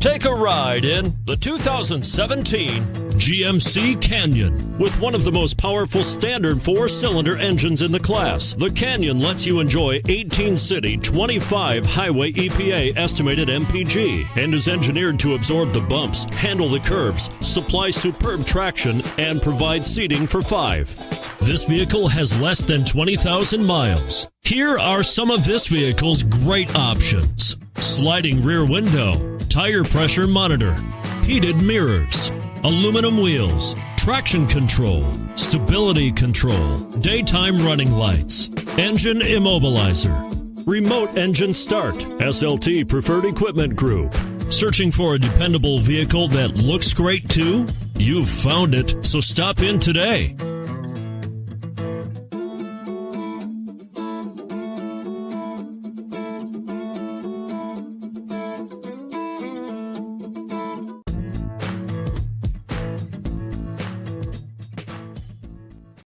Take a ride in the 2017 GMC Canyon. With one of the most powerful standard 4-cylinder engines in the class, the Canyon lets you enjoy 18 city, 25 highway EPA estimated MPG, and is engineered to absorb the bumps, handle the curves, supply superb traction, and provide seating for 5. This vehicle has less than 20,000 miles. Here are some of this vehicle's great options: sliding rear window, tire pressure monitor, heated mirrors, aluminum wheels, traction control, stability control, daytime running lights, engine immobilizer, remote engine start, SLT preferred equipment group. Searching for a dependable vehicle that looks great too? You've found it, so stop in today.